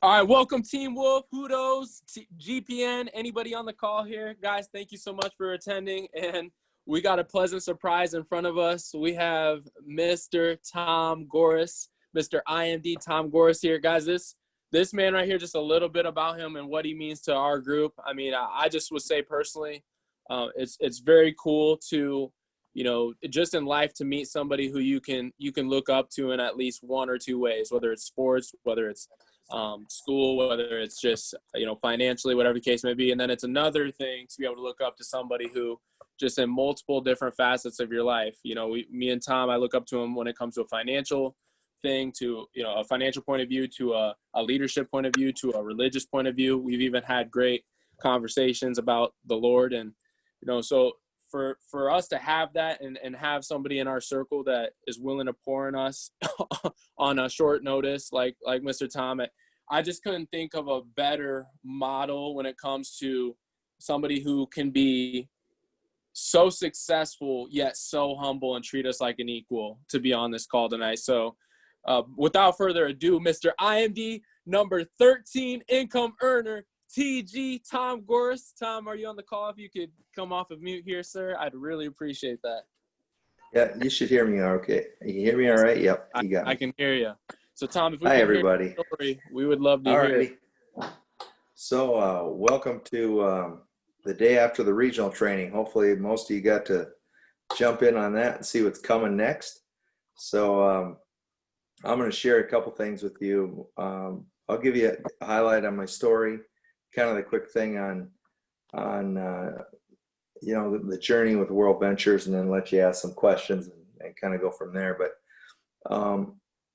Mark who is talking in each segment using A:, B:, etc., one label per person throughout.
A: All right, welcome Team Wolf, Hudos, GPN, anybody on the call here. Guys, thank you so much for attending, and we got a pleasant surprise in front of us. We have Mr. Tom Goris, Mr. IMD Tom Goris here. Guys, this man right here, just a little bit about him and what he means to our group. I mean, I just would say personally, it's very cool to, you know, just in life to meet somebody who you can look up to in at least one or two ways, whether it's sports, whether it's school, whether it's just, you know, financially, whatever the case may be. And then it's another thing to be able to look up to somebody who just in multiple different facets of your life, you know, me and Tom, I look up to him when it comes to a financial thing, to, you know, a financial point of view, to a leadership point of view, to a religious point of view. We've even had great conversations about the Lord. And, you know, so for us to have that and have somebody in our circle that is willing to pour in us on a short notice, like Mr. Tom, I just couldn't think of a better model when it comes to somebody who can be so successful yet so humble and treat us like an equal to be on this call tonight. So without further ado, Mr. IMD number 13 income earner, TG Tom Goris. Tom, are you on the call? If you could come off of mute here, sir, I'd really appreciate that.
B: Yeah, you should hear me okay. You hear me all right? Yep, you got me.
A: I can hear you. So, Tom, if we
B: Hi,
A: can
B: everybody.
A: hear your story, we would love to hear it.
B: So, welcome to the day after the regional training. Hopefully, most of you got to jump in on that and see what's coming next. So, I'm going to share a couple things with you. I'll give you a highlight on my story, kind of the quick thing on you know, the journey with World Ventures, and then let you ask some questions and kind of go from there. But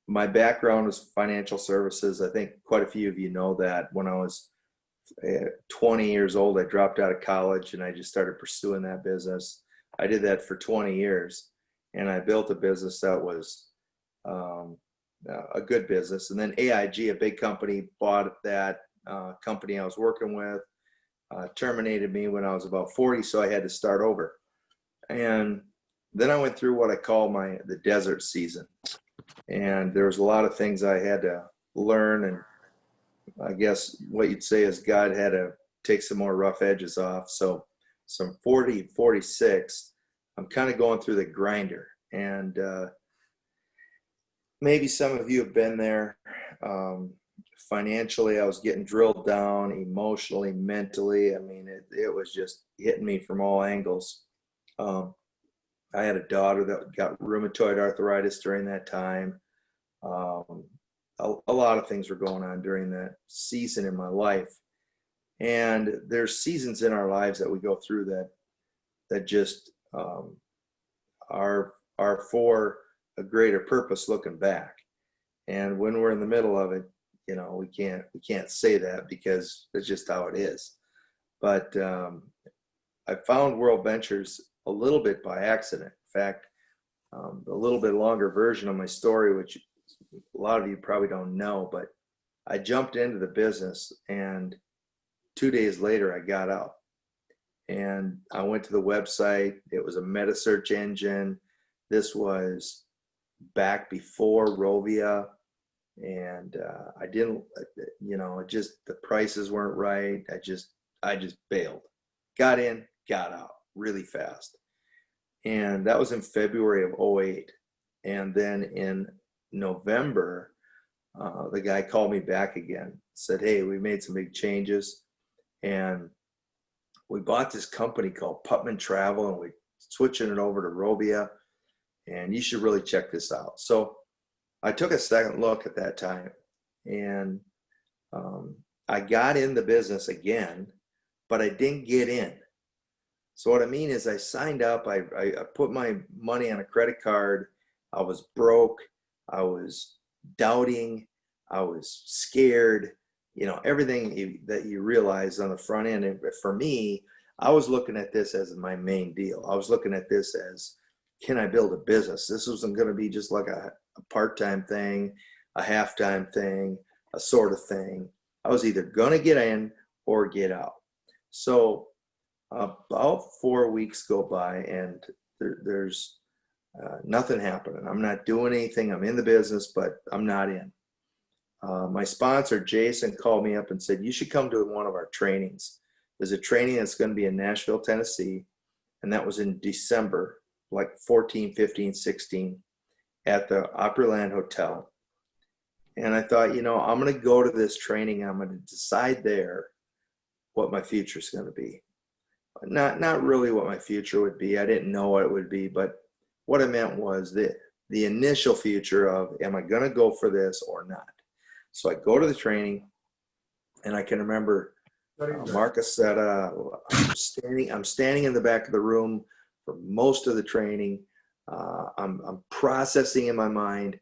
B: my background was financial services. I think quite a few of you know that. When I was 20 years old, I dropped out of college and I just started pursuing that business. I did that for 20 years, and I built a business that was a good business. And then AIG, a big company, bought that company I was working with, terminated me when I was about 40, so I had to start over. And then I went through what I call the desert season. And there was a lot of things I had to learn, and I guess what you'd say is God had to take some more rough edges off. So some 40, 46, I'm kind of going through the grinder. And maybe some of you have been there. Financially, I was getting drilled down, emotionally, mentally. I mean, it was just hitting me from all angles. I had a daughter that got rheumatoid arthritis during that time. A lot of things were going on during that season in my life. And there's seasons in our lives that we go through that just are for a greater purpose looking back. And when we're in the middle of it, you know, we can't say that because it's just how it is. But I found World Ventures a little bit by accident. In fact, a little bit longer version of my story, which a lot of you probably don't know, but I jumped into the business, and 2 days later I got out. And I went to the website. It was a meta search engine. This was back before Rovia. And I didn't, you know, the prices weren't right. I just bailed. Got in, got out really fast. And that was in February of 2008. And then in November, the guy called me back again, said, hey, we made some big changes. And we bought this company called Putman Travel, and we're switching it over to Rovia. And you should really check this out. So I took a second look at that time, and I got in the business again, but I didn't get in. So what I mean is I signed up, I put my money on a credit card. I was broke. I was doubting. I was scared, you know, everything that you realize on the front end. And for me, I was looking at this as my main deal. I was looking at this as, can I build a business? This wasn't going to be just like a part-time thing, a half-time thing, a sort of thing. I was either going to get in or get out. So about 4 weeks go by, and there's nothing happening. I'm not doing anything. I'm in the business, but I'm not in. my sponsor, Jason, called me up and said, you should come to one of our trainings. There's a training that's going to be in Nashville, Tennessee. And that was in December, like 14, 15, 16, at the Opryland Hotel. And I thought, I'm going to go to this training. I'm going to decide there what my future is going to be. Not really what my future would be. I didn't know what it would be, but what I meant was the initial future of, am I going to go for this or not? So I go to the training, and I can remember Marcus said, I'm standing in the back of the room for most of the training. I'm processing in my mind,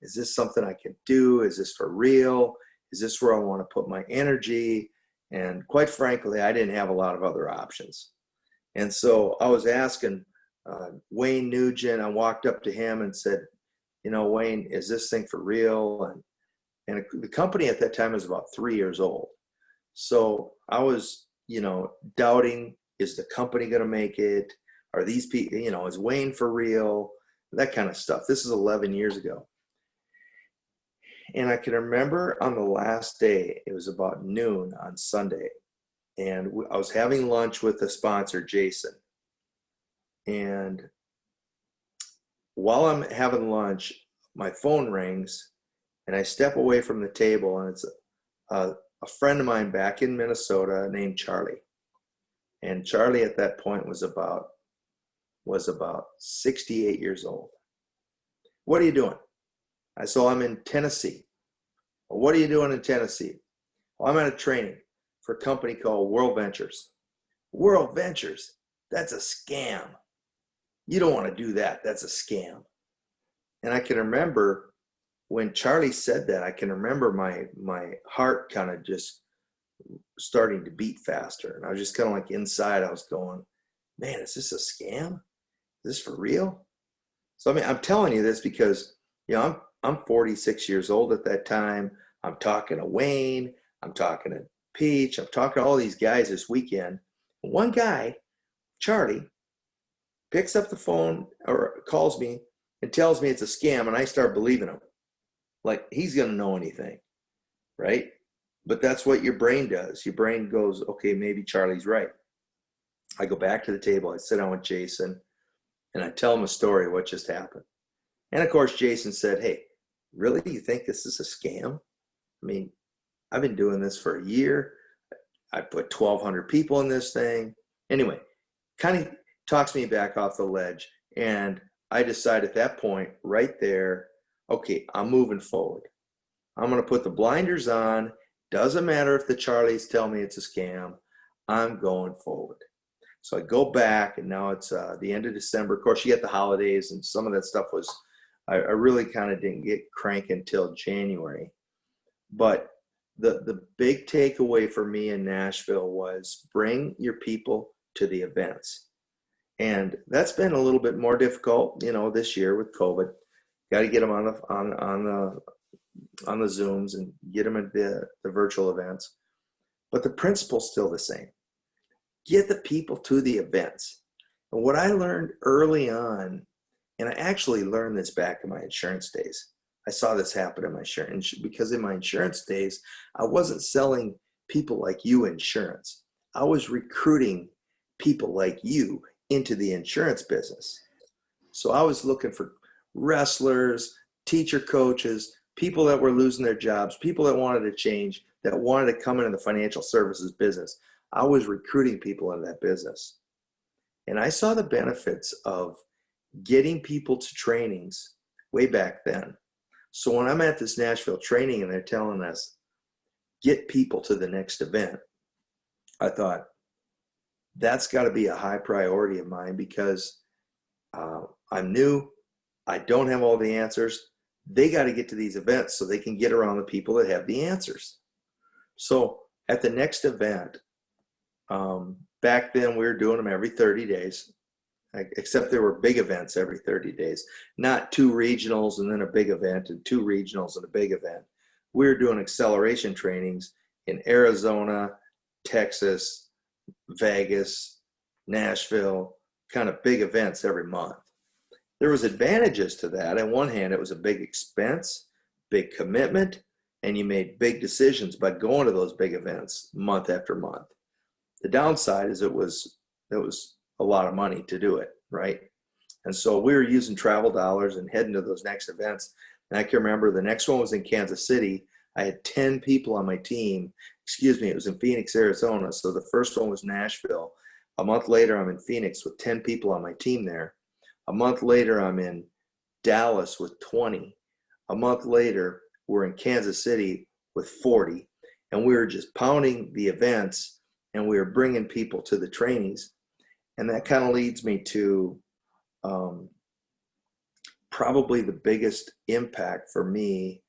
B: is this something I can do? Is this for real? Is this where I want to put my energy? And quite frankly, I didn't have a lot of other options. And so I was asking Wayne Nugent. I walked up to him and said, Wayne, is this thing for real? And the company at that time was about 3 years old. So I was, doubting, is the company going to make it? Are these people, is Wayne for real? That kind of stuff. This is 11 years ago. And I can remember on the last day, it was about noon on Sunday, and I was having lunch with the sponsor, Jason. And while I'm having lunch, my phone rings, and I step away from the table, and it's a friend of mine back in Minnesota named Charlie. And Charlie at that point was about 68 years old. What are you doing? I said, I'm in Tennessee. Well, what are you doing in Tennessee? Well, I'm at a training for a company called World Ventures. World Ventures? That's a scam. You don't want to do that. That's a scam. And I can remember when Charlie said that, I can remember my heart kind of just starting to beat faster. And I was just kind of like inside, I was going, man, is this a scam? Is this for real? So, I'm telling you this because, I'm 46 years old at that time. I'm talking to Wayne. I'm talking to Peach. I'm talking to all these guys this weekend. One guy, Charlie, picks up the phone or calls me and tells me it's a scam, and I start believing him. Like he's going to know anything, right? But that's what your brain does. Your brain goes, okay, maybe Charlie's right. I go back to the table. I sit down with Jason, and I tell him a story of what just happened. And of course, Jason said, hey, really? You think this is a scam? I've been doing this for a year. I put 1,200 people in this thing. Anyway, kind of talks me back off the ledge. And I decide at that point right there, okay, I'm moving forward. I'm going to put the blinders on. Doesn't matter if the Charlies tell me it's a scam. I'm going forward. So I go back, and now it's the end of December. Of course, you get the holidays, and some of that stuff was, I really kind of didn't get cranking until January. But the big takeaway for me in Nashville was bring your people to the events. And that's been a little bit more difficult, this year with COVID. Got to get them on the Zooms and get them at the virtual events. But the principle's still the same. Get the people to the events. And what I learned early on, and I actually learned this back in my insurance days. I saw this happen in my insurance, because in my insurance days, I wasn't selling people like you insurance. I was recruiting people like you into the insurance business. So I was looking for wrestlers, teacher coaches, people that were losing their jobs, people that wanted to change, that wanted to come into the financial services business. I was recruiting people into that business. And I saw the benefits of getting people to trainings way back then. So when I'm at this Nashville training and they're telling us, get people to the next event, I thought, that's got to be a high priority of mine, because I'm new. I don't have all the answers. They got to get to these events so they can get around the people that have the answers. So at the next event, back then we were doing them every 30 days, except there were big events every 30 days, not 2 regionals and then a big event and 2 regionals and a big event. We were doing acceleration trainings in Arizona, Texas, Vegas, Nashville, kind of big events every month. There was advantages to that. On one hand, it was a big expense, big commitment, and you made big decisions by going to those big events month after month. The downside is it was a lot of money to do it, right? And so we were using travel dollars and heading to those next events. And I can remember the next one was in Kansas City. I had 10 people on my team. Excuse me, it was in Phoenix, Arizona. So the first one was Nashville. A month later, I'm in Phoenix with 10 people on my team there. A month later, I'm in Dallas with 20. A month later, we're in Kansas City with 40. And we were just pounding the events, and we were bringing people to the trainings. And that kind of leads me to probably the biggest impact for me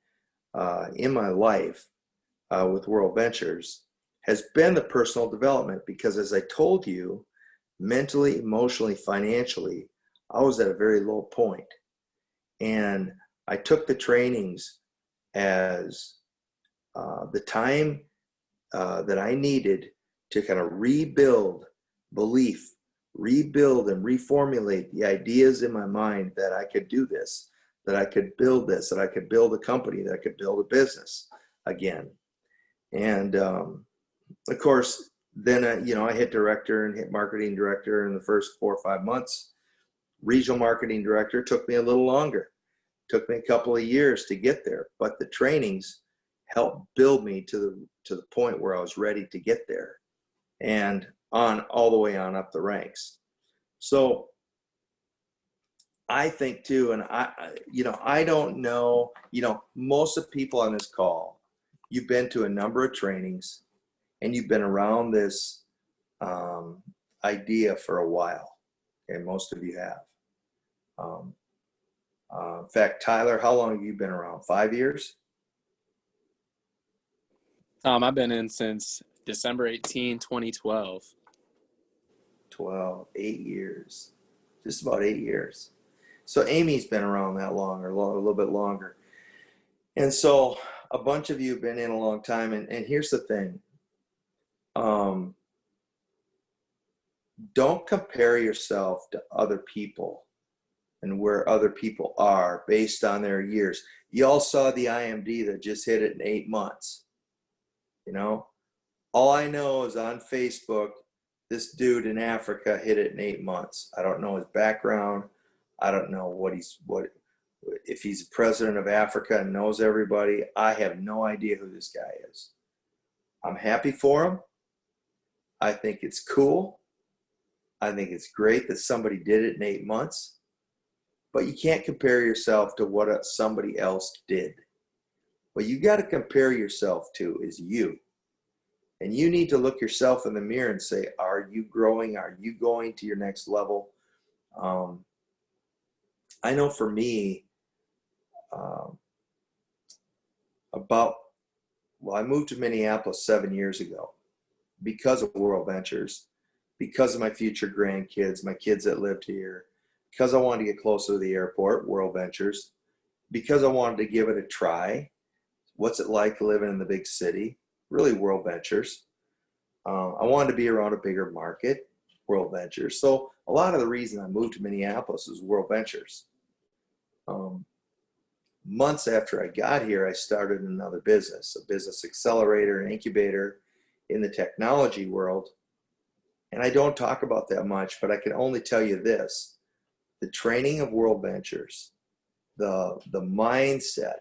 B: in my life with World Ventures has been the personal development, because as I told you, mentally, emotionally, financially, I was at a very low point. And I took the trainings as the time that I needed to kind of rebuild belief, rebuild and reformulate the ideas in my mind that I could do this, that I could build this, that I could build a company, that I could build a business again. And of course, then I hit director and hit marketing director in the first 4 or 5 months. Regional marketing director took me a little longer. Took me a couple of years to get there, but the trainings helped build me to the point where I was ready to get there, and on all the way on up the ranks. So I think too, and I don't know, most of the people on this call, you've been to a number of trainings and you've been around this idea for a while. Okay, most of you have. In fact, Tyler, how long have you been around? 5 years?
A: I've been in since December 18, 2012.
B: 8 years, just about 8 years. So Amy's been around that long, or a little bit longer. And so a bunch of you have been in a long time. And here's the thing. Don't compare yourself to other people and where other people are based on their years. You all saw the IMD that just hit it in 8 months. All I know is on Facebook, this dude in Africa hit it in 8 months. I don't know his background. I don't know if he's president of Africa and knows everybody. I have no idea who this guy is. I'm happy for him. I think it's cool. I think it's great that somebody did it in 8 months. But you can't compare yourself to what somebody else did. What you got to compare yourself to is you. And you need to look yourself in the mirror and say, are you growing? Are you going to your next level? I know for me, I moved to Minneapolis 7 years ago because of World Ventures, because of my future grandkids, my kids that lived here, because I wanted to get closer to the airport, World Ventures, because I wanted to give it a try. What's it like living in the big city? Really, World Ventures. I wanted to be around a bigger market, World Ventures. So a lot of the reason I moved to Minneapolis is World Ventures. Months after I got here, I started another business, a business accelerator and incubator in the technology world. And I don't talk about that much, but I can only tell you this. The training of World Ventures, the mindset,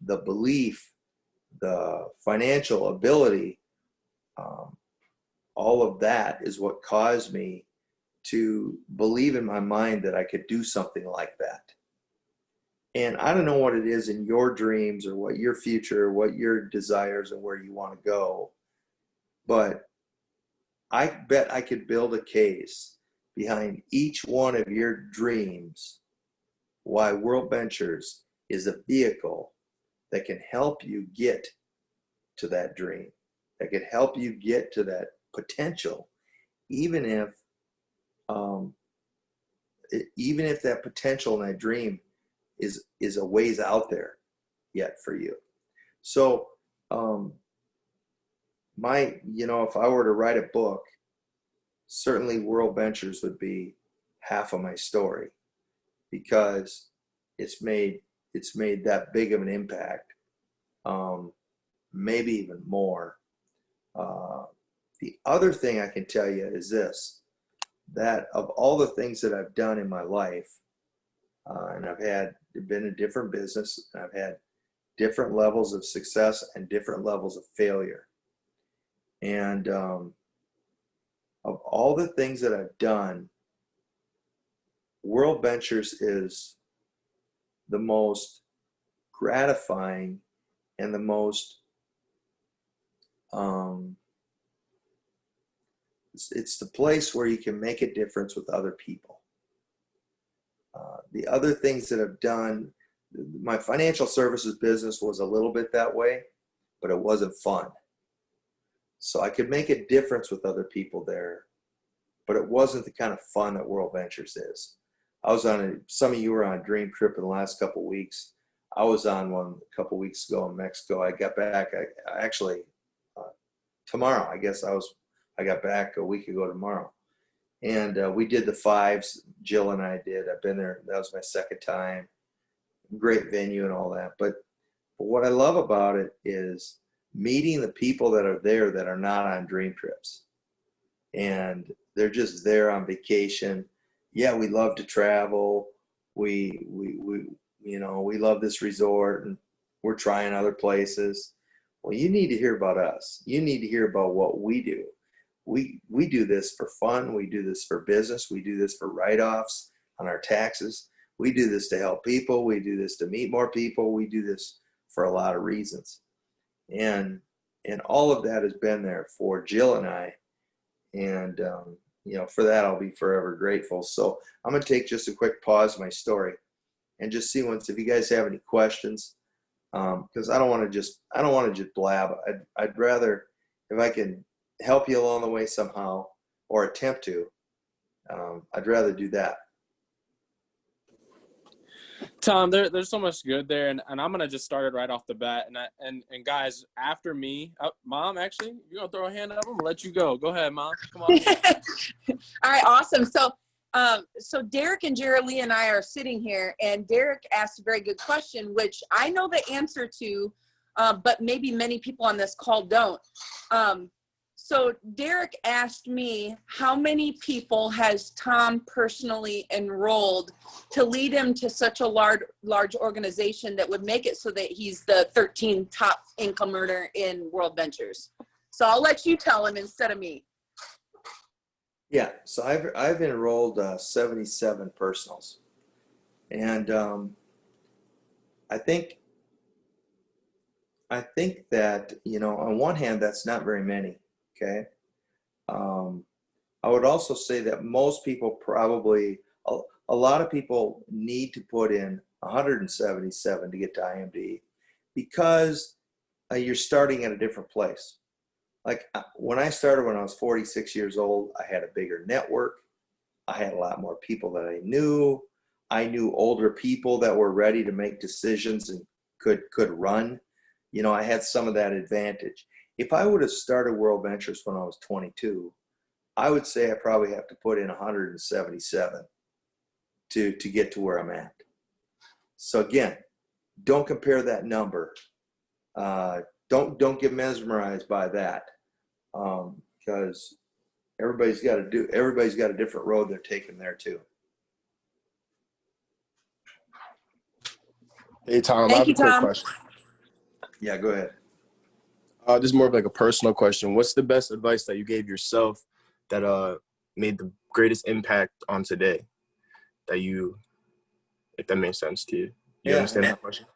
B: the belief, the financial ability, all of that is what caused me to believe in my mind that I could do something like that. And I don't know what it is in your dreams or what your future, what your desires and where you want to go, but I bet I could build a case behind each one of your dreams why World Ventures is a vehicle that can help you get to that dream, that can help you get to that potential, even if that potential and that dream is a ways out there yet for you. So if I were to write a book, certainly World Ventures would be half of my story, because it's made that big of an impact maybe even more. The other thing I can tell you is this, that of all the things that I've done in my life, and I've been in different business, and I've had different levels of success and different levels of failure. And of all the things that I've done, World Ventures is the most gratifying and the most, it's the place where you can make a difference with other people. The other things that I've done, my financial services business was a little bit that way, but it wasn't fun. So I could make a difference with other people there, but it wasn't the kind of fun that World Ventures is. I was on some of you were on a dream trip in the last couple of weeks. I was on one a couple of weeks ago in Mexico. I got back, I actually, tomorrow, I guess I got back a week ago tomorrow. And we did the fives, Jill and I did. I've been there, that was my second time. Great venue and all that. But what I love about it is meeting the people that are there that are not on dream trips. And they're just there on vacation. Yeah, we love to travel. We love this resort and we're trying other places. Well, you need to hear about us. You need to hear about what we do. We do this for fun. We do this for business. We do this for write-offs on our taxes. We do this to help people. We do this to meet more people. We do this for a lot of reasons. And all of that has been there for Jill and I. And, for that, I'll be forever grateful. So I'm going to take just a quick pause in my story and just see if you guys have any questions, because I don't want to just blab. I'd rather, if I can help you along the way somehow or attempt to, I'd rather do that.
A: Tom, there's so much good there, and I'm gonna just start it right off the bat. And guys, after me, Mom, actually, you're gonna throw a hand up. I'm gonna let you go. Go ahead, Mom. Come on.
C: All right, awesome. So Derek and Jerry and I are sitting here, and Derek asked a very good question, which I know the answer to, but maybe many people on this call don't. So Derek asked me, how many people has Tom personally enrolled to lead him to such a large organization that would make it so that he's the 13th top income earner in World Ventures? So I'll let you tell him instead of me.
B: Yeah, so I've enrolled 77 personals, and I think that, on one hand, that's not very many. Okay. I would also say that most people probably, a lot of people need to put in 177 to get to IMD because you're starting at a different place. Like when I started when I was 46 years old, I had a bigger network. I had a lot more people that I knew. I knew older people that were ready to make decisions and could run. I had some of that advantage. If I would have started World Ventures when I was 22, I would say I probably have to put in 177 to get to where I'm at. So again, don't compare that number. Don't get mesmerized by that, because everybody's got a different road they're taking there too.
D: Hey Tom,
C: Thank
D: I have
C: you,
D: a quick
C: Tom.
D: question.
B: Yeah, go ahead.
D: This is more of like a personal question. What's the best advice that you gave yourself that made the greatest impact on today? If that makes sense to you. You understand that question?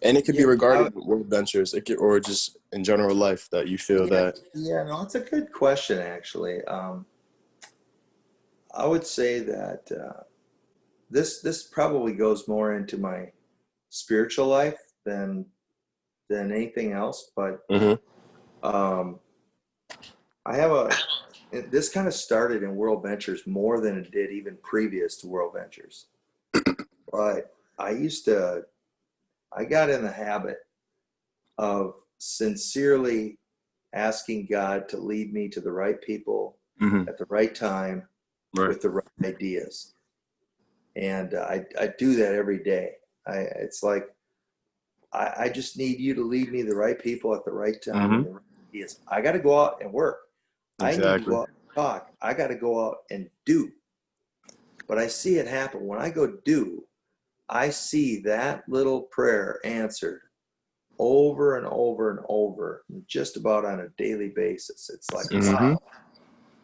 D: And it could be regarding World Ventures, or just in general life that you feel that.
B: Yeah, no, it's a good question actually. I would say that this probably goes more into my spiritual life than anything else, but I have this kind of started in World Ventures more than it did even previous to World Ventures. But I got in the habit of sincerely asking God to lead me to the right people at the right time with the right ideas. And I do that every day. It's like, I just need you to lead me the right people at the right time. And the right ideas. I got to go out and work. I need to go out and talk. I got to go out and do. But I see it happen. When I go do, I see that little prayer answered over and over and over, just about on a daily basis. It's like, wow,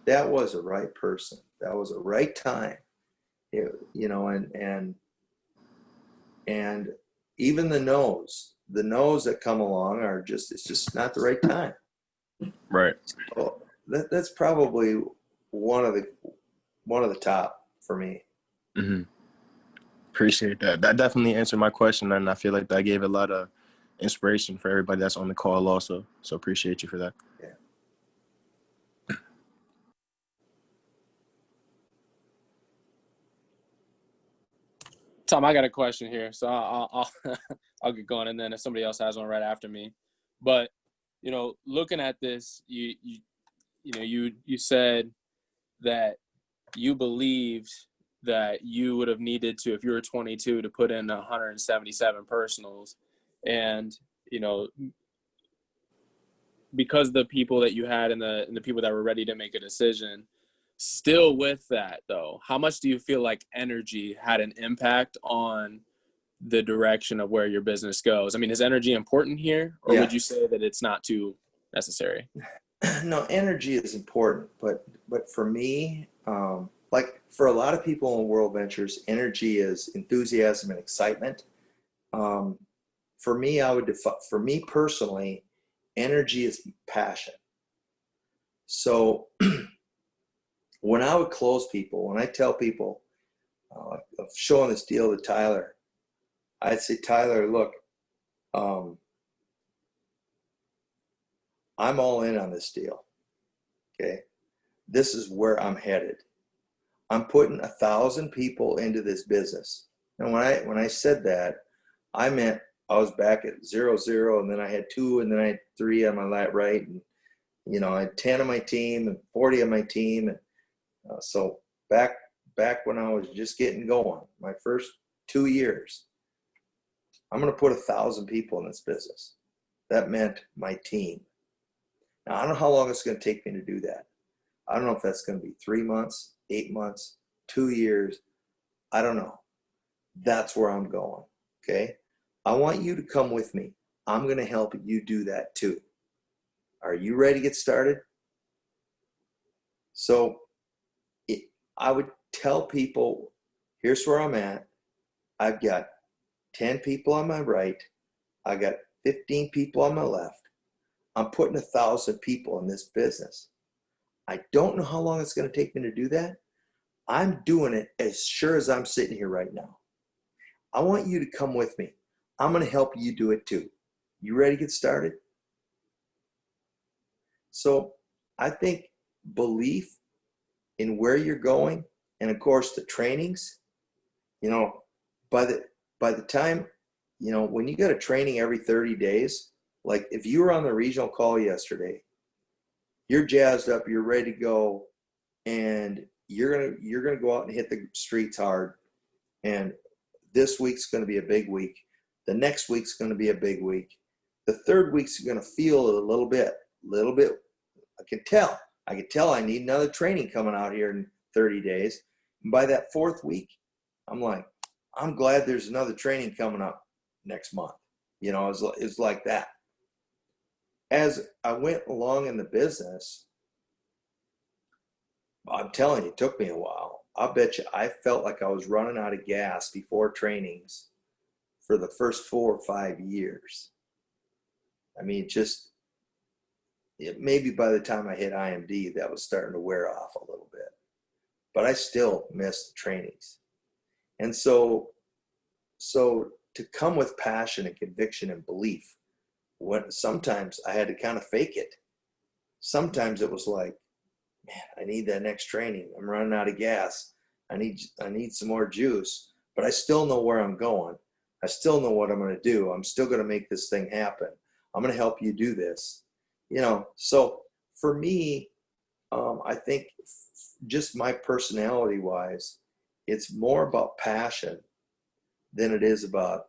B: that was the right person. That was the right time. You know, and even the no's that come along are just, it's just not the right time.
D: Right.
B: So that's probably one of the top for me.
D: Mm-hmm. Appreciate that. That definitely answered my question, and I feel like that gave a lot of inspiration for everybody that's on the call also. So appreciate you for that.
B: Yeah.
A: Tom, I got a question here, so I'll I'll get going, and then if somebody else has one right after me. But you know, looking at this, you said that you believed that you would have needed to, if you were 22, to put in 177 personals, and you know, because the people that you had and the people that were ready to make a decision. Still with that though, how much do you feel like energy had an impact on the direction of where your business goes? I mean, is energy important here, or would you say that it's not too necessary?
B: No, energy is important, but for me, like for a lot of people in World Ventures, energy is enthusiasm and excitement. For me, for me personally, energy is passion. So when I would close people, when I tell people, of showing this deal to Tyler, I'd say, Tyler, look, I'm all in on this deal. Okay. This is where I'm headed. I'm putting 1,000 people into this business. And when I said that, I meant I was back at 0-0, and then I had 2, and then I had 3 on my right, and you know, I had 10 on my team and 40 on my team, and so back when I was just getting going, my first 2 years, I'm going to put 1,000 people in this business. That meant my team. Now, I don't know how long it's going to take me to do that. I don't know if that's going to be 3 months, 8 months, 2 years. I don't know. That's where I'm going. Okay. I want you to come with me. I'm going to help you do that too. Are you ready to get started? So I would tell people, here's where I'm at. I've got 10 people on my right. I got 15 people on my left. I'm putting 1,000 people in this business. I don't know how long it's going to take me to do that. I'm doing it as sure as I'm sitting here right now. I want you to come with me. I'm going to help you do it too. You ready to get started? So I think belief in where you're going, and of course the trainings, you know, by the time, you know, when you got a training every 30 days, like if you were on the regional call yesterday, you're jazzed up, you're ready to go, and you're gonna go out and hit the streets hard. And this week's gonna be a big week. The next week's gonna be a big week. The third week's gonna feel a little bit. I can tell I need another training coming out here in 30 days. And by that fourth week, I'm like, I'm glad there's another training coming up next month. You know, it's like that. As I went along in the business, I'm telling you, it took me a while. I bet you I felt like I was running out of gas before trainings for the first 4 or 5 years. I mean, maybe by the time I hit IMD, that was starting to wear off a little bit. But I still missed the trainings. And so to come with passion and conviction and belief, sometimes I had to kind of fake it. Sometimes it was like, man, I need that next training. I'm running out of gas. I need some more juice, but I still know where I'm going. I still know what I'm going to do. I'm still going to make this thing happen. I'm going to help you do this. You know, so for me, I think just my personality wise, it's more about passion than it is about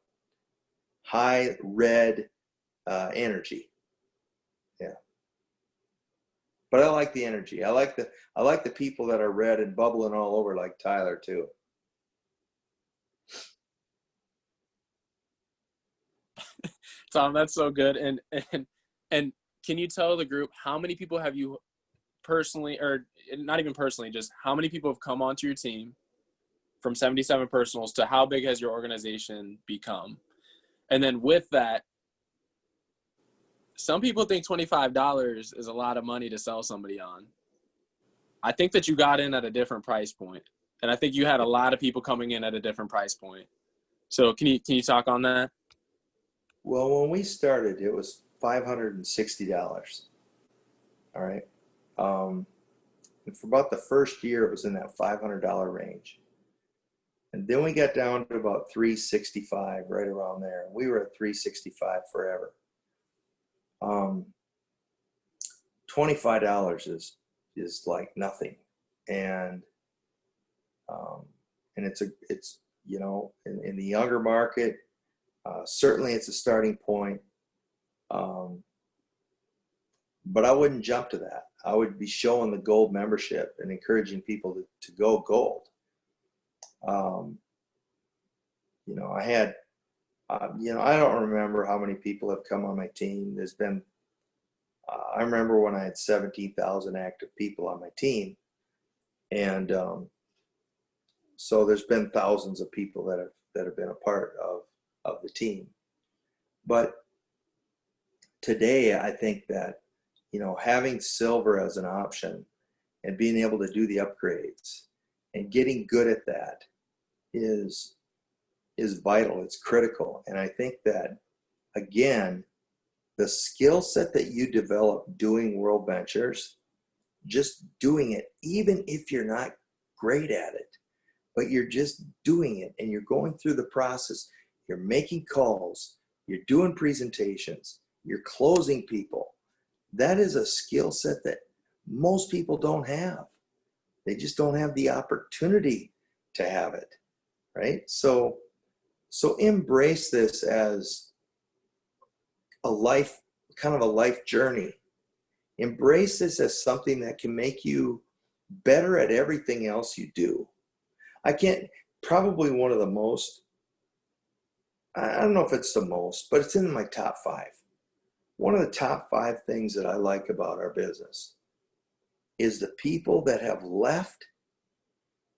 B: high red energy. Yeah. But I like the energy. I like the people that are red and bubbling all over like Tyler too.
A: Tom, that's so good. And can you tell the group how many people have you personally, or not even personally, just how many people have come onto your team from 77 personals to how big has your organization become? And then with that, some people think $25 is a lot of money to sell somebody on. I think that you got in at a different price point, and I think you had a lot of people coming in at a different price point. So can you talk on that?
B: Well, when we started, it was $560. All right. And for about the first year, it was in that $500 range. And then we got down to about $365, right around there. We were at $365 forever. $25 is like nothing. And it's you know, in the younger market, certainly it's a starting point. But I wouldn't jump to that. I would be showing the gold membership and encouraging people to go gold. You know, I had, you know, I don't remember how many people have come on my team. There's been, I remember when I had 17,000 active people on my team. And so there's been thousands of people that have been a part of the team. But today, I think that, you know, having silver as an option and being able to do the upgrades and getting good at that is vital. It's critical. And I think that, again, the skill set that you develop doing World Ventures, just doing it, even if you're not great at it, but you're just doing it and you're going through the process, you're making calls, you're doing presentations, you're closing people. That is a skill set that most people don't have. They just don't have the opportunity to have it, right? So embrace this as a life, kind of a life journey. Embrace this as something that can make you better at everything else you do. Probably one of the most, I don't know if it's the most, but it's in my top 5. One of the top 5 things that I like about our business is the people that have left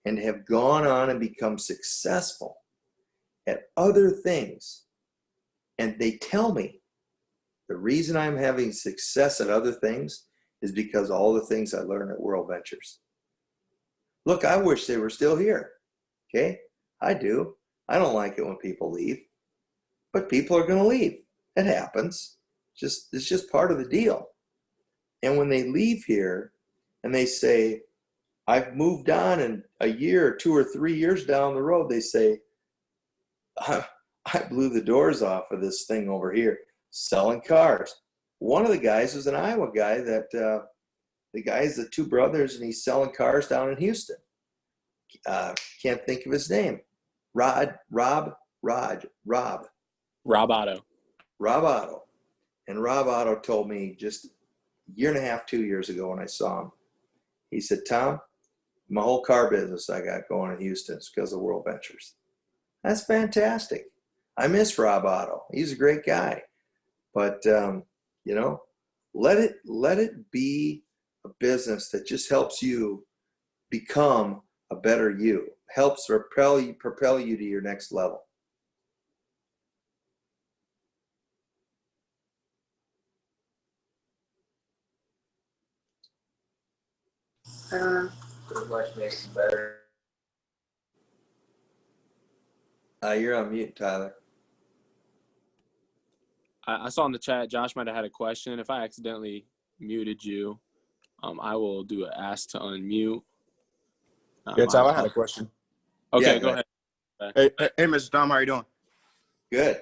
B: and have gone on and become successful at other things. And they tell me the reason I'm having success at other things is because all the things I learned at World Ventures. Look, I wish they were still here. Okay, I do. I don't like it when people leave, but people are going to leave. It happens. It's just part of the deal. And when they leave here and they say, I've moved on, and a year, 2 or 3 years down the road, they say, I blew the doors off of this thing over here, selling cars. One of the guys was an Iowa guy that the guy's the 2 brothers, and he's selling cars down in Houston. Can't think of his name. Rob
A: Otto.
B: Rob Otto. And Rob Otto told me just a year and a half, 2 years ago when I saw him, he said, Tom, my whole car business I got going in Houston is because of World Ventures. That's fantastic. I miss Rob Otto. He's a great guy. But, you know, let it be a business that just helps you become a better you, helps propel you to your next level.
E: Pretty much makes it better.
B: You're on mute, Tyler.
A: I saw in the chat, Josh might have had a question. If I accidentally muted you, I will do an ask to unmute.
D: Yeah, Tyler, I had a question.
A: Okay,
B: Yeah,
A: go ahead.
D: Hey, Mr. Tom, how are you doing?
B: Good.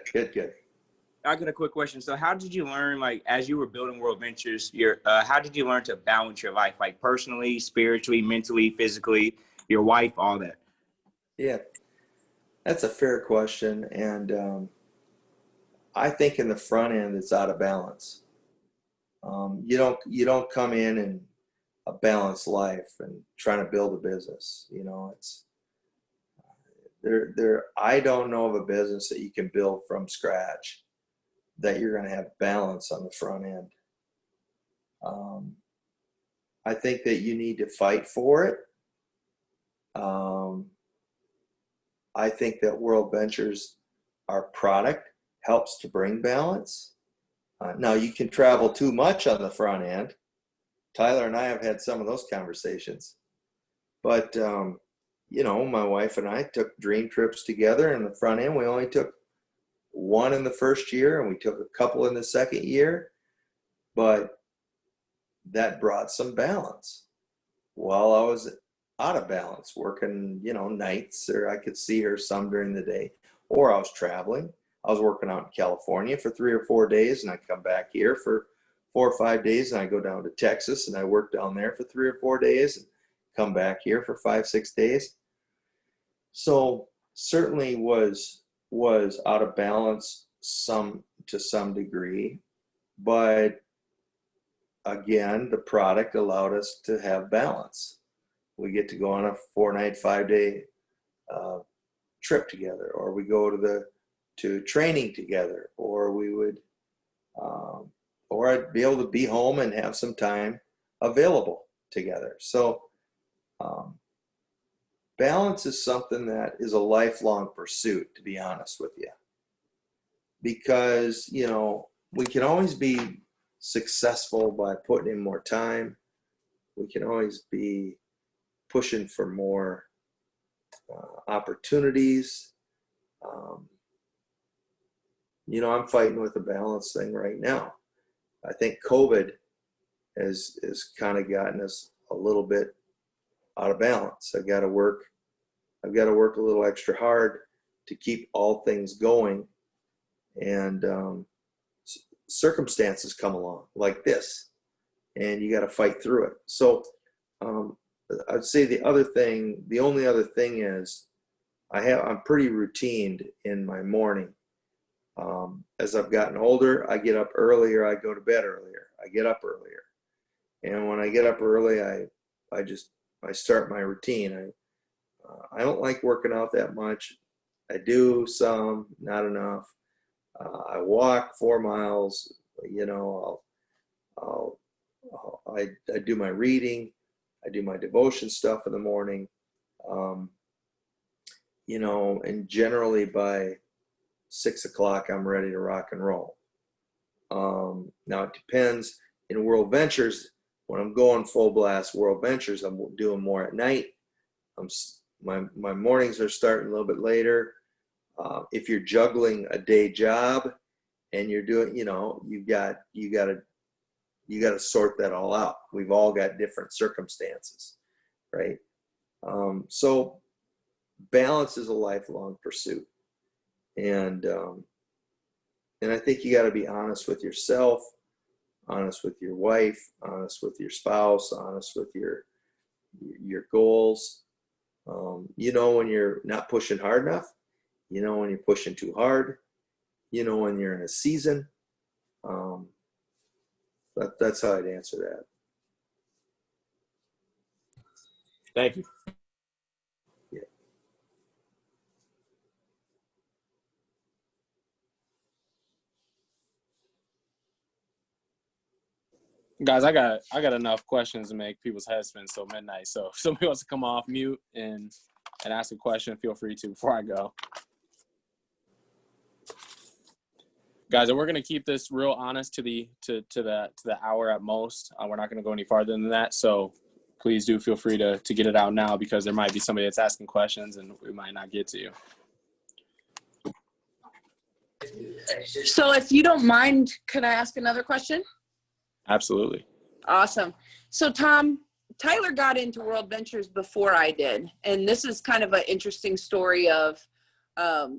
E: I got a quick question. So how did you learn, like, as you were building World Ventures, how did you learn to balance your life, like personally, spiritually, mentally, physically, your wife, all that?
B: Yeah, that's a fair question. And I think in the front end, it's out of balance. You don't come in a balanced life and trying to build a business. It's I don't know of a business that you can build from scratch that you're going to have balance on the front end. I think that you need to fight for it. I think that World Ventures, our product, helps to bring balance. Now, you can travel too much on the front end. Tyler and I have had some of those conversations. But, my wife and I took dream trips together in the front end. We only took one in the first year, and we took a couple in the second year. But that brought some balance. While I was out of balance, working, nights, or I could see her some during the day, or I was traveling. I was working out in California for 3 or 4 days, and I come back here for 4 or 5 days, and I go down to Texas, and I work down there for 3 or 4 days, and come back here for 5, 6 days. So certainly was out of balance to some degree, but again, the product allowed us to have balance. We get to go on a 4-night, 5-day trip together, or we go to training together, or we would, or I'd be able to be home and have some time available together. So balance is something that is a lifelong pursuit, to be honest with you, because we can always be successful by putting in more time. We can always be pushing for more opportunities. I'm fighting with the balance thing right now. I think COVID has kind of gotten us a little bit out of balance. I've got to work a little extra hard to keep all things going, and circumstances come along like this, and you got to fight through it. So I'd say the only other thing is I'm pretty routined in my morning. As I've gotten older, I get up earlier, I go to bed earlier, I get up earlier. And when I get up early, I start my routine. I don't like working out that much. I do some, not enough. I walk 4 miles, I do my reading, I do my devotion stuff in the morning, and generally by 6 o'clock, I'm ready to rock and roll. Now it depends. In World Ventures, when I'm going full blast World Ventures, I'm doing more at night. My mornings are starting a little bit later. If you're juggling a day job and you're doing, you got to sort that all out. We've all got different circumstances, right? So balance is a lifelong pursuit. And I think you got to be honest with yourself, honest with your wife, honest with your spouse, honest with your goals. When you're not pushing hard enough, when you're pushing too hard, when you're in a season. That's how I'd answer that.
A: Thank you.
B: Yeah.
A: Guys, I got enough questions to make people's heads spin till midnight. So if somebody wants to come off mute and ask a question, feel free to before I go. Guys, and we're gonna keep this real honest to the hour at most. We're not gonna go any farther than that. So please do feel free to get it out now, because there might be somebody that's asking questions and we might not get to you.
C: So if you don't mind, could I ask another question?
A: Absolutely.
C: Awesome. So Tom, Tyler got into World Ventures before I did. And this is kind of an interesting story of, a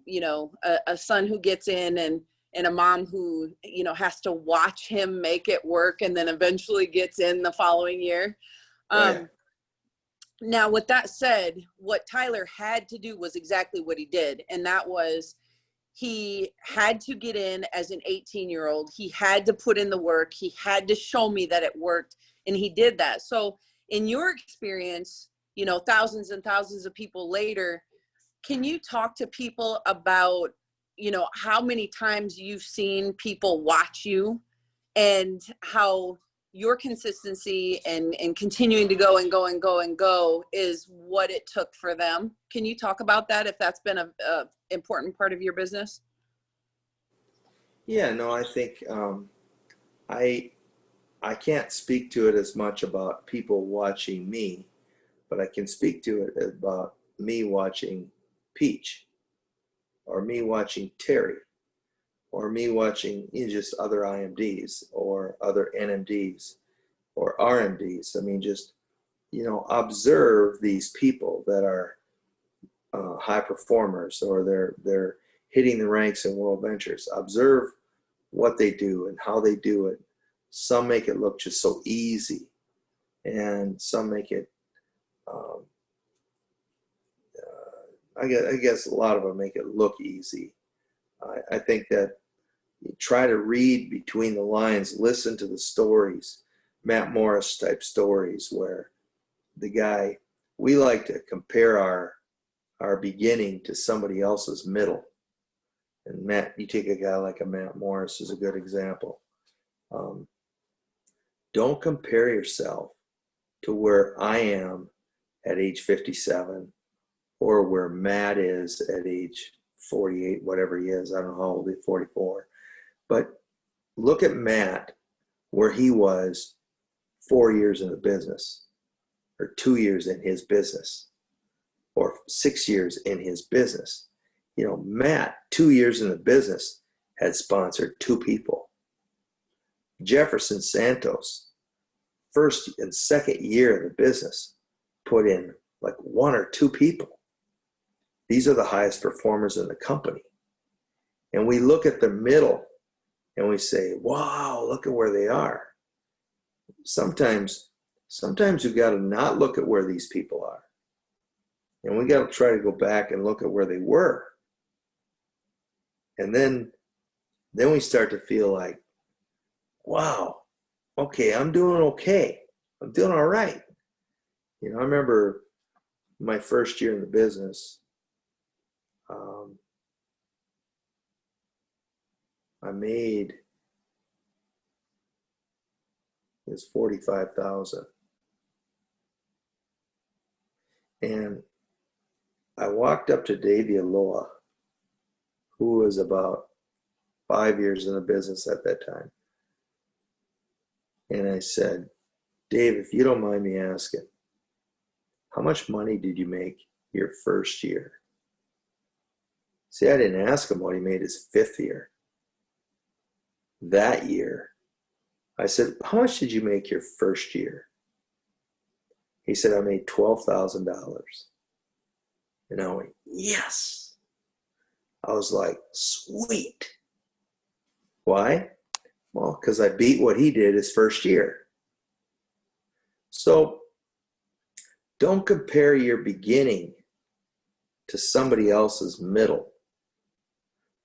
C: son who gets in and a mom who, has to watch him make it work and then eventually gets in the following year.
B: Right.
C: Now, with that said, what Tyler had to do was exactly what he did. And that was, he had to get in as an 18-year-old. He had to put in the work. He had to show me that it worked. And he did that. So in your experience, you know, thousands and thousands of people later, can you talk to people about, you know, how many times you've seen people watch you and how your consistency and continuing to go and go and go and go is what it took for them? Can you talk about that, if that's been a important part of your business?
B: Yeah, no, I think I can't speak to it as much about people watching me, but I can speak to it about me watching Peach, or me watching Terry, or me watching, you know, just other IMDs or other NMDs or RMDs. I mean, just, you know, observe these people that are high performers, or they're hitting the ranks in World Ventures. Observe what they do and how they do it. Some make it look just so easy, and some make it I guess a lot of them make it look easy. I think that you try to read between the lines, listen to the stories, Matt Morris type stories, where the guy, we like to compare our beginning to somebody else's middle. And Matt, you take a guy like a Matt Morris is a good example. Don't compare yourself to where I am at age 57, or where Matt is at age 48, whatever he is. I don't know how old he is, 44. But look at Matt, where he was 4 years in the business, or 2 years in his business, or 6 years in his business. You know, Matt, 2 years in the business, had sponsored 2 people. Jefferson Santos, first and second year of the business, put in like 1 or 2 people. These are the highest performers in the company. And we look at the middle and we say, wow, look at where they are. Sometimes we've got to not look at where these people are. And we got to try to go back and look at where they were. And then we start to feel like, wow, okay, I'm doing okay. I'm doing all right. You know, I remember my first year in the business, I made is 45,000, and I walked up to Davey Aloha, who was about 5 years in the business at that time, and I said, Dave, if you don't mind me asking, how much money did you make your first year? See, I didn't ask him what he made his 5th year. That year, I said, how much did you make your first year? He said, I made $12,000. And I went, yes. I was like, sweet. Why? Well, because I beat what he did his first year. So don't compare your beginning to somebody else's middle.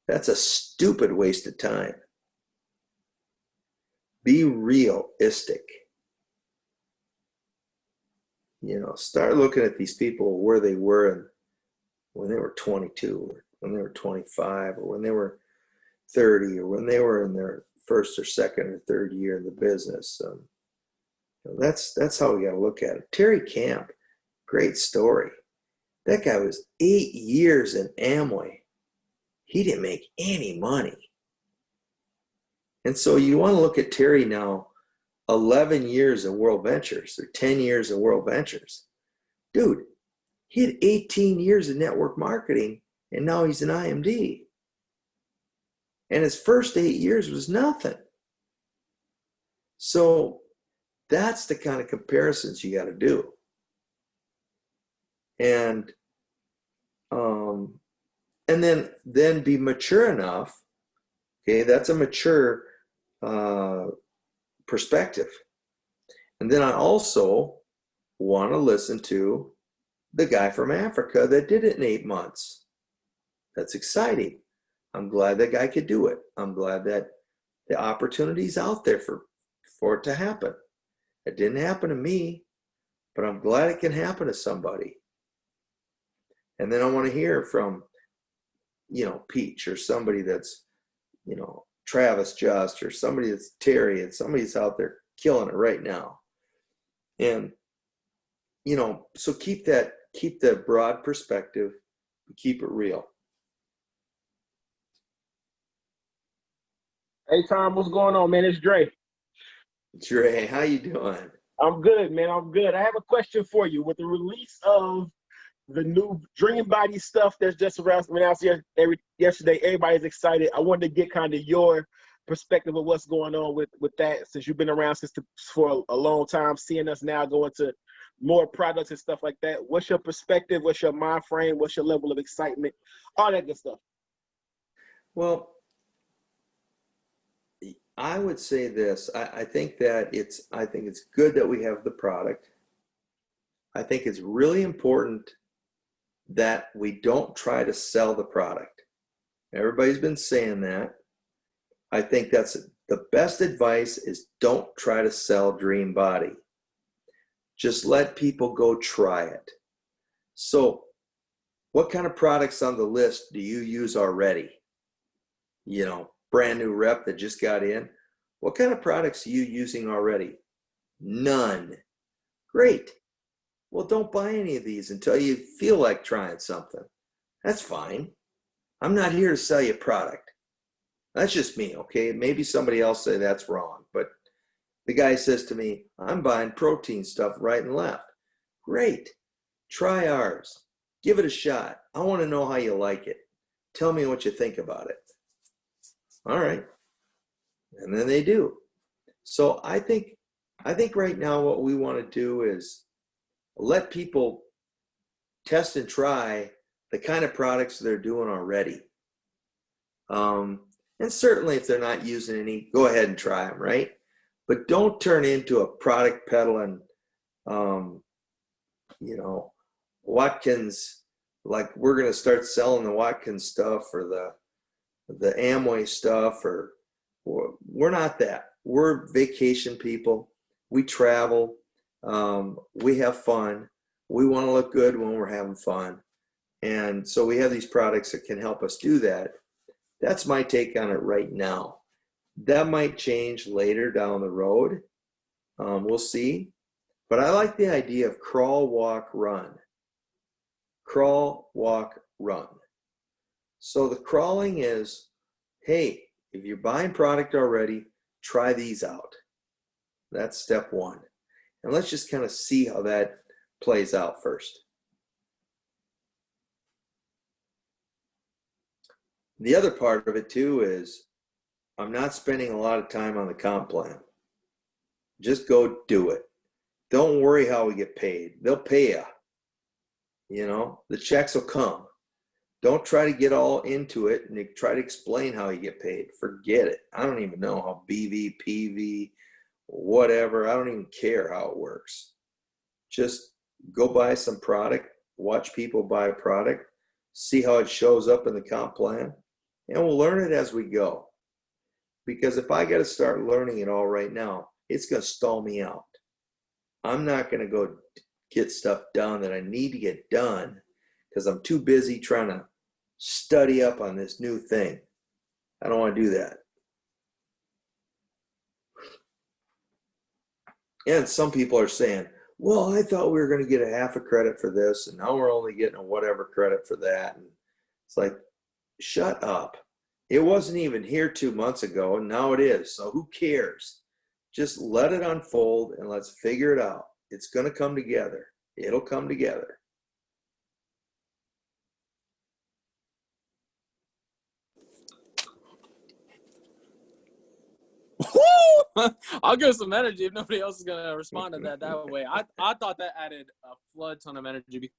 B: That's a stupid waste of time. Be realistic. You know, start looking at these people where they were when they were 22, or when they were 25, or when they were 30, or when they were in their first or second or third year in the business. You know, that's how we got to look at it. Terry Camp, great story. That guy was 8 years in Amway. He didn't make any money. And so you want to look at Terry now, 11 years in World Ventures, or 10 years in World Ventures. Dude, he had 18 years in network marketing, and now he's an IMD. And his first 8 years was nothing. So that's the kind of comparisons you got to do. And then be mature enough. Okay, that's a mature perspective. And then I also want to listen to the guy from Africa that did it in 8 months. That's exciting. I'm glad that guy could do it. I'm glad that the opportunity's out there for it to happen. It didn't happen to me, but I'm glad it can happen to somebody. And then I want to hear from, Peach, or somebody that's, Travis Just, or somebody that's Terry, and somebody's out there killing it right now. And, so keep the broad perspective, keep it real.
F: Hey Tom, what's going on, man? It's Dre.
B: Dre, how you doing?
F: I'm good, man. I'm good. I have a question for you. With the release of the new Dream Body stuff that's just around yesterday, everybody's excited. I wanted to get kind of your perspective of what's going on with that, since you've been around for a long time, seeing us now go into more products and stuff like that. What's your perspective? What's your mind frame? What's your level of excitement? All that good stuff.
B: Well, I would say this. I think it's good that we have the product. I think it's really important that we don't try to sell the product. Everybody's been saying that. I think that's the best advice, is don't try to sell Dream Body. Just let people go try it. So what kind of products on the list do you use already? Brand new rep that just got in. What kind of products are you using already? None. Great. Well, don't buy any of these until you feel like trying something. That's fine. I'm not here to sell you a product. That's just me, okay? Maybe somebody else say that's wrong, but the guy says to me, I'm buying protein stuff right and left. Great. Try ours. Give it a shot. I want to know how you like it. Tell me what you think about it. All right. And then they do. So I think right now what we want to do is let people test and try the kind of products they're doing already. And certainly if they're not using any, go ahead and try them, right? But don't turn into a product peddling, Watkins, like we're going to start selling the Watkins stuff or the Amway stuff, or we're not that. We're vacation people. We travel. We have fun. We want to look good when we're having fun. And so we have these products that can help us do that. That's my take on it right now. That might change later down the road. We'll see. But I like the idea of crawl, walk, run. Crawl, walk, run. So the crawling is, hey, if you're buying product already, try these out. That's step one. And let's just kind of see how that plays out first. The other part of it too is I'm not spending a lot of time on the comp plan. Just go do it. Don't worry how we get paid. They'll pay you. The checks will come. Don't try to get all into it and try to explain how you get paid. Forget it. I don't even know how BV, PV, whatever. I don't even care how it works. Just go buy some product, watch people buy a product, see how it shows up in the comp plan, and we'll learn it as we go. Because if I got to start learning it all right now, it's going to stall me out. I'm not going to go get stuff done that I need to get done because I'm too busy trying to study up on this new thing. I don't want to do that. And some people are saying, well, I thought we were going to get a half a credit for this, and now we're only getting a whatever credit for that. And it's like, shut up. It wasn't even here 2 months ago, and now it is. So who cares? Just let it unfold and let's figure it out. It's going to come together. It'll come together.
A: I'll give some energy if nobody else is gonna respond to that way. I thought that added a flood ton of energy.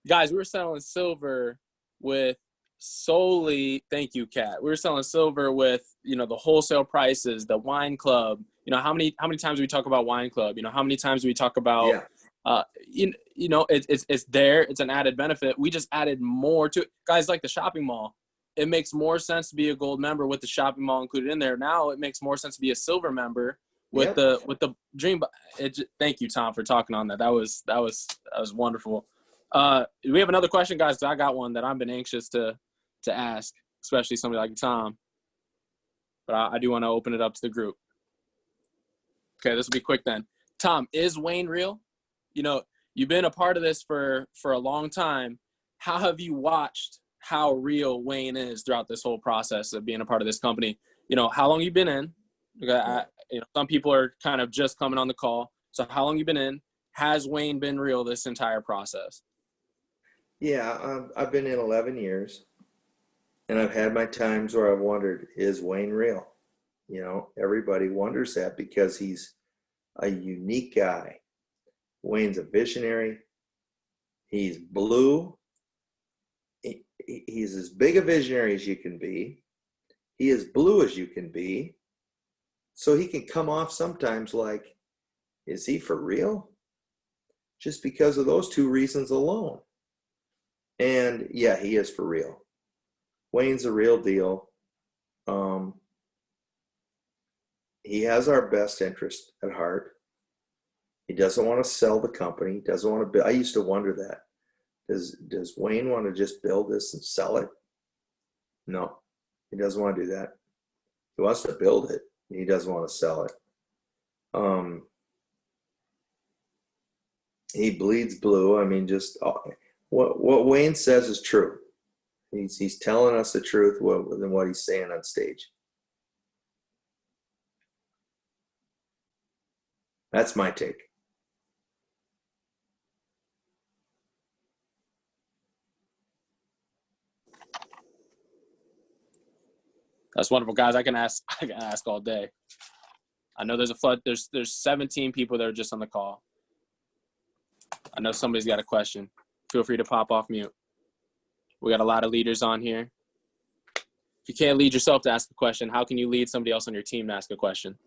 A: Guys, we were selling silver with solely, thank you, Kat. We were selling silver with the wholesale prices, the wine club, You know, how many times do we talk about wine club? You know, how many times do we talk about, you know, it's there. It's an added benefit. We just added more to it. Guys, like the shopping mall, it makes more sense to be a gold member with the shopping mall included in there. Now it makes more sense to be a silver member with the dream. Thank you, Tom, for talking on that. That was wonderful. We have another question, guys, 'cause I got one that I've been anxious to ask, especially somebody like Tom. But I do want to open it up to the group. Okay, this will be quick then. Tom, is Wayne real? You know, you've been a part of this for a long time. How have you watched how real Wayne is throughout this whole process of being a part of this company? You know, how long you been in? You know, some people are kind of just coming on the call. So how long you been in? Has Wayne been real this entire process?
B: Yeah, I've been in 11 years, and I've had my times where I've wondered, is Wayne real? You know, everybody wonders that because he's a unique guy. Wayne's a visionary. He's blue. He's as big a visionary as you can be. He is blue as you can be. So he can come off sometimes like, is he for real? Just because of those two reasons alone. And yeah, he is for real. Wayne's a real deal. He has our best interest at heart. He doesn't want to sell the company. He doesn't want to. I used to wonder that. Does Wayne want to just build this and sell it? No, he doesn't want to do that. He wants to build it. He doesn't want to sell it. He bleeds blue. I mean, just what Wayne says is true. He's telling us the truth than what he's saying on stage. That's my take.
A: That's wonderful, guys. I can ask all day. I know there's a flood. There's 17 people that are just on the call. I know somebody's got a question. Feel free to pop off mute. We got a lot of leaders on here. If you can't lead yourself to ask a question, how can you lead somebody else on your team to ask a question?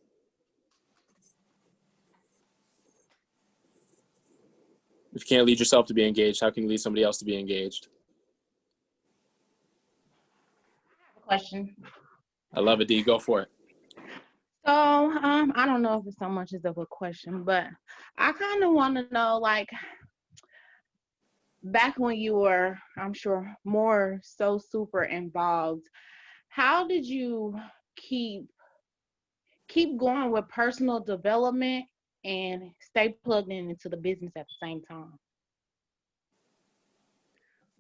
A: If you can't lead yourself to be engaged, how can you lead somebody else to be engaged?
G: Question.
A: I love it, D. Go for it.
G: So, I don't know if it's so much as of a question, but I kind of want to know, like, back when you were, I'm sure, more so super involved, how did you keep going with personal development and stay plugged into the business at the same time?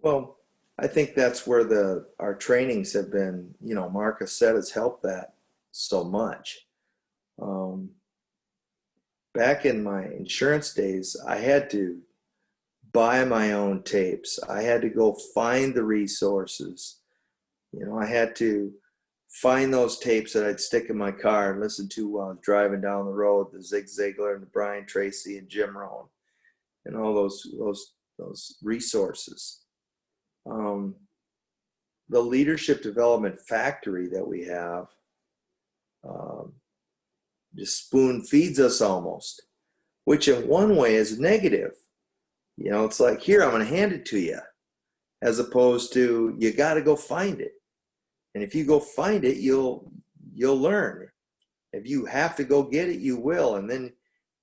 B: Well, I think that's where our trainings have been, you know, Marcus said, has helped that so much. Back in my insurance days, I had to buy my own tapes. I had to go find the resources. You know, I had to find those tapes that I'd stick in my car and listen to while I was driving down the road, the Zig Ziglar and the Brian Tracy and Jim Rohn and all those resources. The leadership development factory that we have just spoon feeds us almost, which in one way is negative. You know, it's like, here, I'm going to hand it to you, as opposed to you got to go find it. And if you go find it, you'll learn. If you have to go get it, you will. And then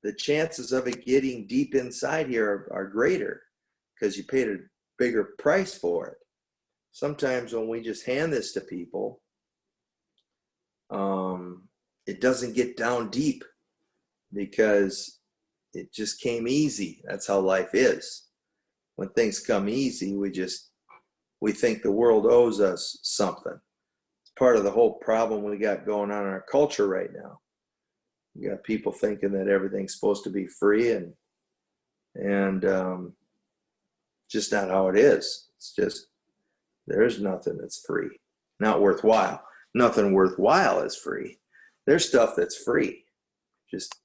B: the chances of it getting deep inside here are greater because you paid a bigger price for it. Sometimes when we just hand this to people, it doesn't get down deep because it just came easy. That's how life is. When things come easy, we think the world owes us something. It's part of the whole problem we got going on in our culture right now. You got people thinking that everything's supposed to be free and just not how it is. It's just, there's nothing that's free, not worthwhile. Nothing worthwhile is free. There's stuff that's free, just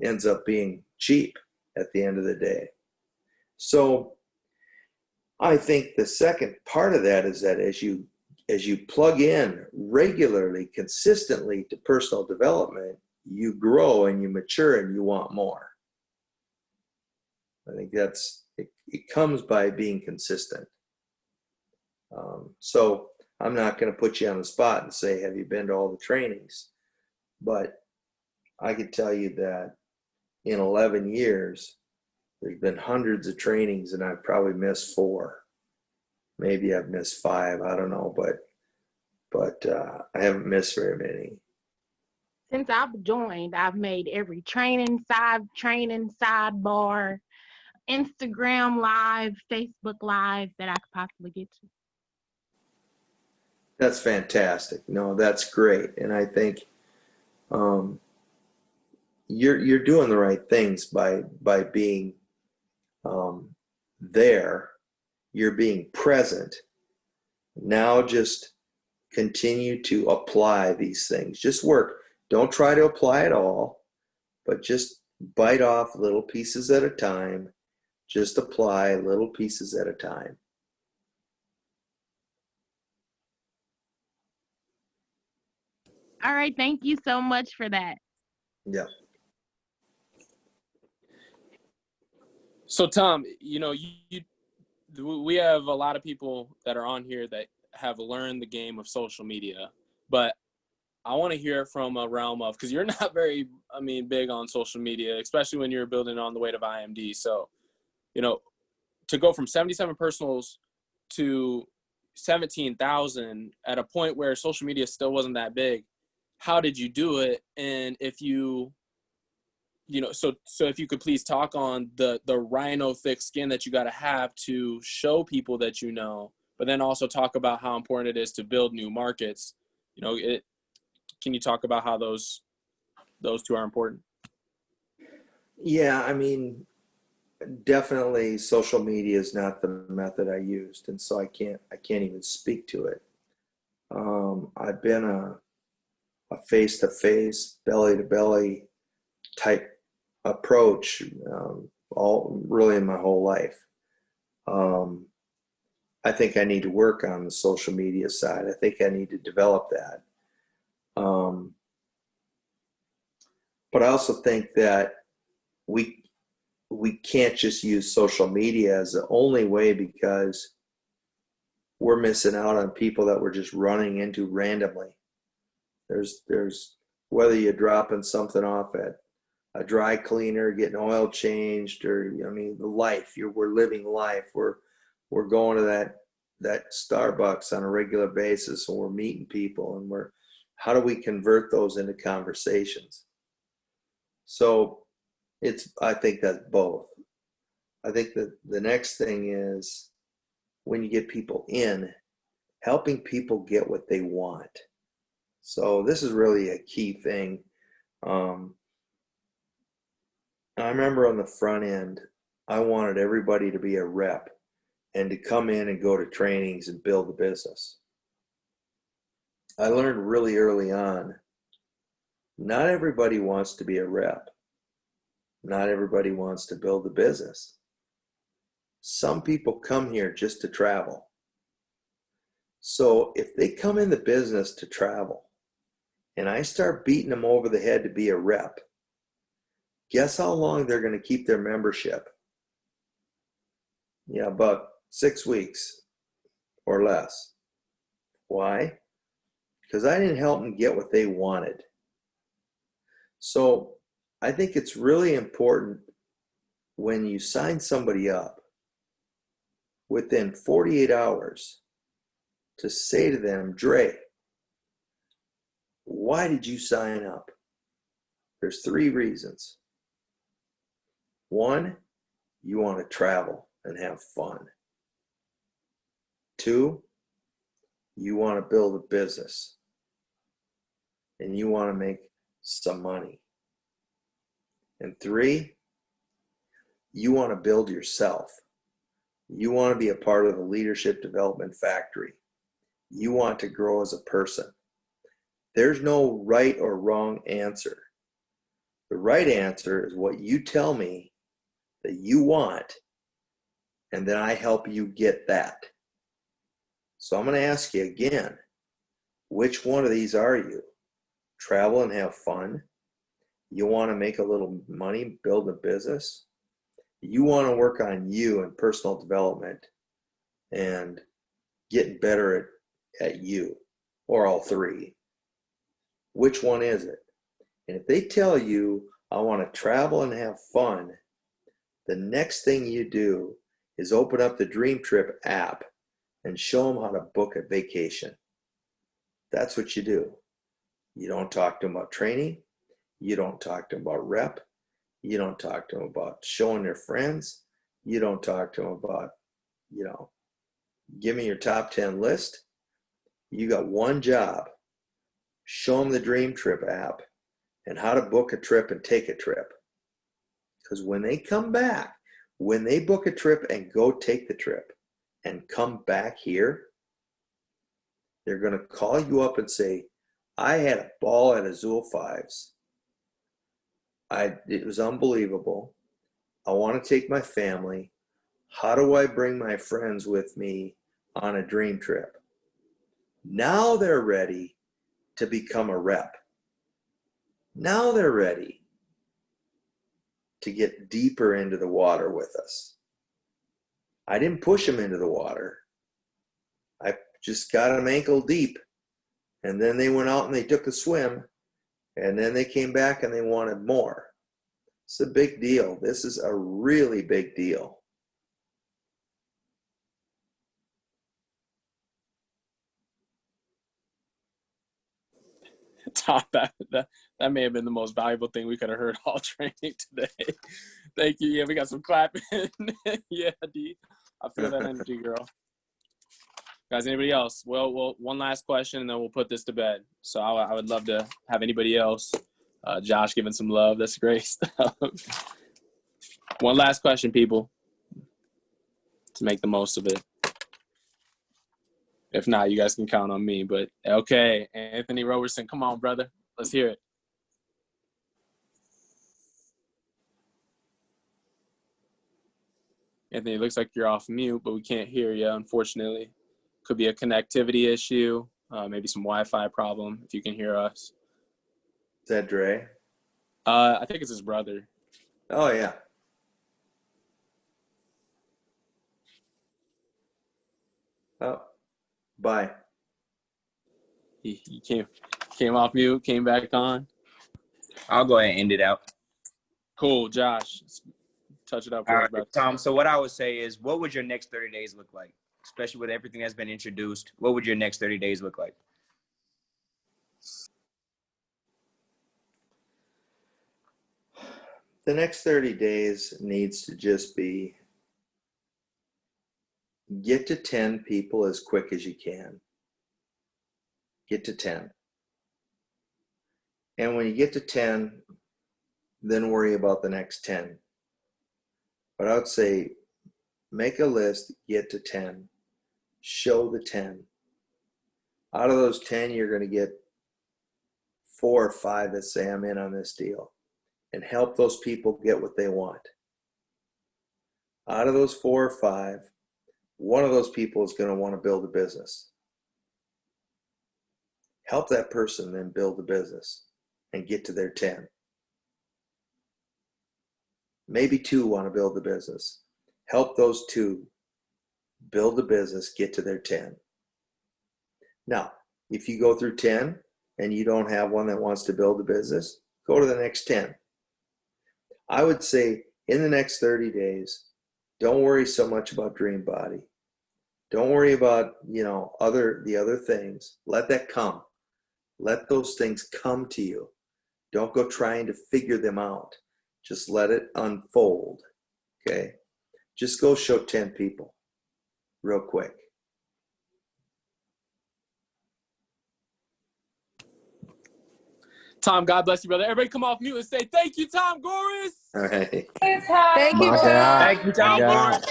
B: ends up being cheap at the end of the day. So I think the second part of that is that as you plug in regularly, consistently to personal development, you grow and you mature and you want more. I think it comes by being consistent. So I'm not going to put you on the spot and say, have you been to all the trainings? But I could tell you that in 11 years, there's been hundreds of trainings and I've probably missed 4. Maybe I've missed 5, I don't know, but I haven't missed very many.
G: Since I've joined, I've made every training sidebar, Instagram live, Facebook live that I could possibly get to.
B: That's fantastic. No, that's great. And I think you're doing the right things by being there. You're being present. Now just continue to apply these things. Just work. Don't try to apply it all, but just bite off little pieces at a time. Just apply little pieces at a time.
G: All right. Thank you so much for that.
B: Yeah.
A: So Tom, we have a lot of people that are on here that have learned the game of social media, but I want to hear from a realm of, because you're not very, big on social media, especially when you're building on the weight of IMD. So, to go from 77 personals to 17,000 at a point where social media still wasn't that big, how did you do it? And if you, so if you could please talk on the rhino thick skin that you got to have to show people that but then also talk about how important it is to build new markets. Can you talk about how those two are important?
B: Yeah, definitely social media is not the method I used, and so I can't even speak to it. I've been a face-to-face, belly-to-belly type approach really in my whole life. I think I need to work on the social media side. I think I need to develop that. But I also think that we can't just use social media as the only way, because we're missing out on people that we're just running into randomly. There's whether you're dropping something off at a dry cleaner, getting oil changed, or we're living life. We're going to that Starbucks on a regular basis, and we're meeting people, and how do we convert those into conversations? So I think that's both. I think that the next thing is, when you get people in, helping people get what they want. So this is really a key thing. I remember on the front end, I wanted everybody to be a rep and to come in and go to trainings and build the business. I learned really early on, not everybody wants to be a rep. Not everybody wants to build a business. Some people come here just to travel. So if they come in the business to travel, and I start beating them over the head to be a rep, guess how long they're going to keep their membership? Yeah, about 6 weeks or less. Why? Because I didn't help them get what they wanted. So I think it's really important, when you sign somebody up, within 48 hours, to say to them, Dre, why did you sign up? There's 3 reasons. 1, you want to travel and have fun. 2, you want to build a business and you want to make some money. And 3, you want to build yourself. You want to be a part of the leadership development factory. You want to grow as a person. There's no right or wrong answer. The right answer is what you tell me that you want, and then I help you get that. So I'm going to ask you again, which one of these are you? Travel and have fun, You want to make a little money, build a business. You want to work on you and personal development and getting better at you, or all three. Which one is it? And if they tell you, I want to travel and have fun, the next thing you do is open up the Dream Trip app and show them how to book a vacation. That's what you do. You don't talk to them about training. You don't talk to them about rep. You don't talk to them about showing their friends. You don't talk to them about, give me your top 10 list. You got one job. Show them the Dream Trip app and how to book a trip and take a trip. Because when they come back, when they book a trip and go take the trip and come back here, they're going to call you up and say, I had a ball at Azul Fives. It was unbelievable. I want to take my family. How do I bring my friends with me on a dream trip? Now they're ready to become a rep. Now they're ready to get deeper into the water with us. I didn't push them into the water. I just got them ankle deep. And then they went out and they took a swim. And then they came back and they wanted more. It's a big deal. This is a really big deal.
A: Tom, that may have been the most valuable thing we could have heard all training today. Thank you. Yeah, we got some clapping. Yeah, D. I feel that energy, girl. Guys, anybody else? Well, one last question, and then we'll put this to bed. So I would love to have anybody else. Josh giving some love. That's great stuff. One last question, people, to make the most of it. If not, you guys can count on me. But, okay, Anthony Roberson, come on, brother. Let's hear it. Anthony, it looks like you're off mute, but we can't hear you, unfortunately. Could be a connectivity issue, maybe some Wi-Fi problem, if you can hear us.
B: Is that Dre?
A: I think it's his brother.
B: Oh, yeah. Oh, bye.
A: He came off mute, came back on.
E: I'll go ahead and end it out.
A: Cool, Josh. Touch it up for
E: All
A: us,
E: right,
A: brother.
E: Tom. So what I would say is, what would your next 30 days look like? Especially with everything that's been introduced, what would your next 30 days look like?
B: The next 30 days needs to just be get to 10 people as quick as you can. Get to 10. And when you get to 10, then worry about the next 10. But I would say make a list, get to 10. Show the 10. Out of those 10, you're going to get 4 or 5 that say I'm in on this deal, and help those people get what they want. Out of those 4 or 5, one of those people is going to want to build a business. Help that person then build a business and get to their 10. Maybe 2 want to build a business. Help those 2 build a business, get to their 10. Now, if you go through 10 and you don't have one that wants to build a business, go to the next 10. I would say in the next 30 days, don't worry so much about Dream Body. Don't worry about, the other things. Let that come. Let those things come to you. Don't go trying to figure them out. Just let it unfold. Okay? Just go show 10 people real quick.
A: Tom, God bless you, brother. Everybody come off mute and say, thank you, Tom Goris.
B: All right.
C: Thank you,
D: My
C: Tom.
D: God.
E: Thank you, Tom.
D: God.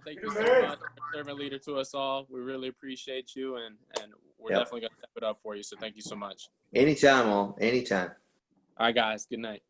A: Thank you so much for servant leader to us all. We really appreciate you, and we're
B: Yep.
A: definitely going to step it up for you. So thank you so much.
B: Anytime, all. Anytime.
A: All right, guys. Good night.